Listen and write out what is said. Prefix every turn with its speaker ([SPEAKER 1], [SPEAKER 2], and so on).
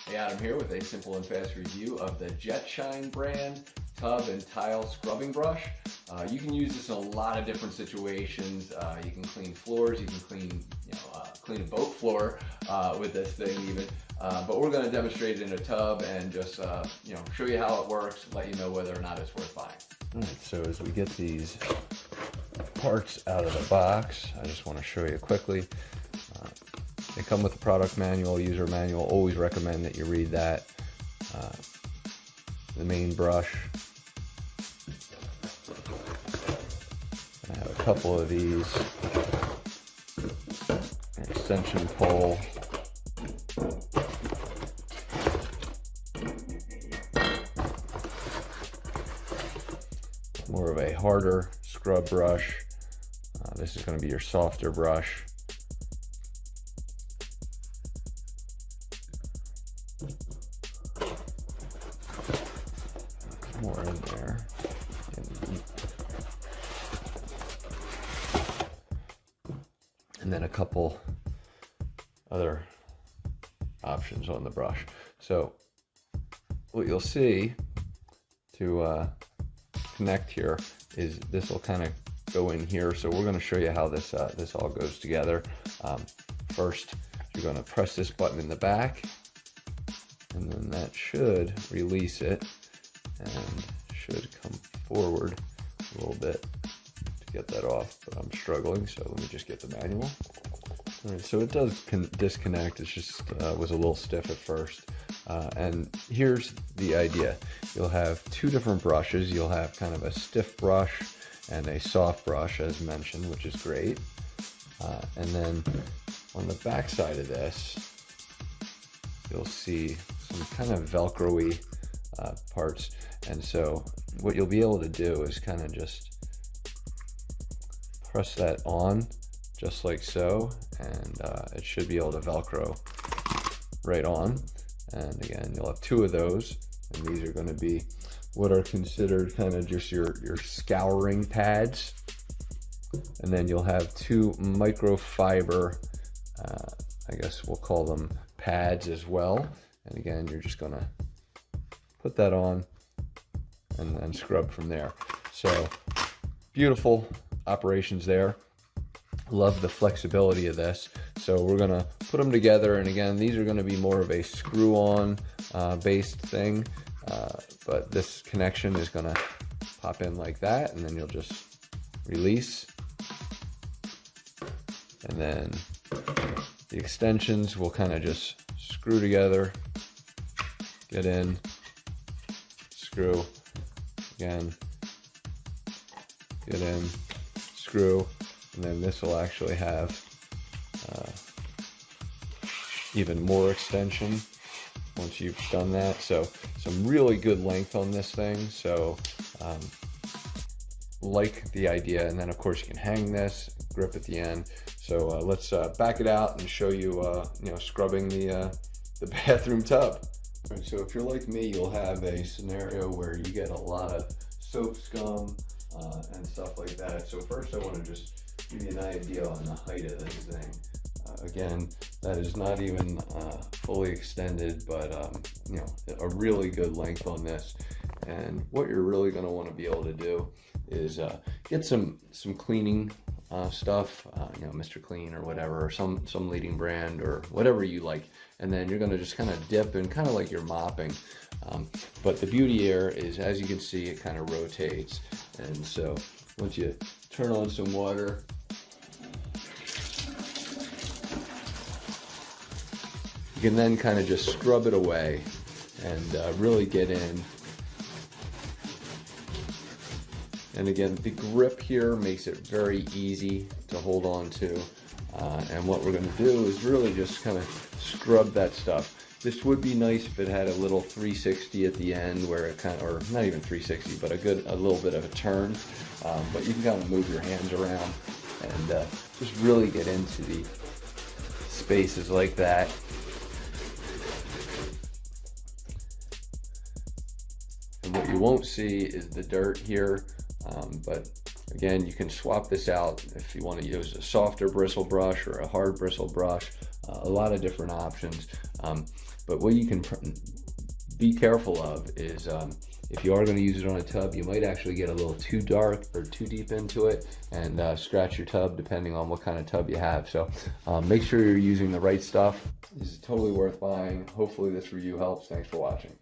[SPEAKER 1] Hey, Adam here with a simple and fast review of the Jetshine brand tub and tile scrubbing brush. You can use this in a lot of different situations. You can clean floors, you can clean, clean a boat floor with this thing even. But we're going to demonstrate it in a tub and just show you how it works, let you know whether or not it's worth buying.
[SPEAKER 2] All right, so as we get these parts out of the box, I just want to show you quickly. They come with a product manual, user manual. Always recommend that you read that. The main brush. I have a couple of these. An extension pole. More of a harder scrub brush. This is going to be your softer brush. More in there. And then a couple other options on the brush. So what you'll see to connect here is this will kind of go in here. So we're going to show you how this this all goes together. First, you're going to press this button in the back, and then that should release it and should come forward a little bit to get that off, but I'm struggling, so let me just get the manual. All right, so it does disconnect. It's just was a little stiff at first. And here's the idea. You'll have two different brushes. You'll have kind of a stiff brush and a soft brush, as mentioned, which is great. And then on the back side of this, you'll see some kind of Velcro-y parts. And so what you'll be able to do is kind of just press that on, just like so, and it should be able to Velcro right on. And again, you'll have two of those, and these are going to be what are considered kind of just your scouring pads. And then you'll have two microfiber, I guess we'll call them pads as well. And again, you're just going to put that on and then scrub from there. So beautiful operations there. Love the flexibility of this. So we're gonna put them together, and again, these are gonna be more of a screw-on based thing, but this connection is gonna pop in like that, and then you'll just release, and then the extensions will kind of just screw together, get in, screw, again, get in, screw, and then this will actually have even more extension once you've done that. So some really good length on this thing. So like the idea, and then of course you can hang this, grip at the end. So let's back it out and show you scrubbing the bathroom tub. All right, so if you're like me, you'll have a scenario where you get a lot of soap scum and stuff like that. So first I want to just give you an idea on the height of this thing. Again, that is not even fully extended, but a really good length on this. And what you're really going to want to be able to do is get some cleaning stuff, Mr. Clean or whatever, or some leading brand or whatever you like, and then you're going to just kind of dip in, kind of like you're mopping. But the beauty here is, as you can see, it kind of rotates, and so once you turn on some water, you can then kind of just scrub it away and really get in. And again, the grip here makes it very easy to hold on to. And what we're going to do is really just kind of scrub that stuff. This would be nice if it had a little 360 at the end, where it kind of, or not even 360, but a little bit of a turn. But you can kind of move your hands around and just really get into the spaces like that. And what you won't see is the dirt here, but again, you can swap this out if you want to use a softer bristle brush or a hard bristle brush. A lot of different options. But what you can be careful of is if you are going to use it on a tub, you might actually get a little too dark or too deep into it and scratch your tub, depending on what kind of tub you have. So make sure you're using the right stuff. This is totally worth buying. Hopefully this review helps. Thanks for watching.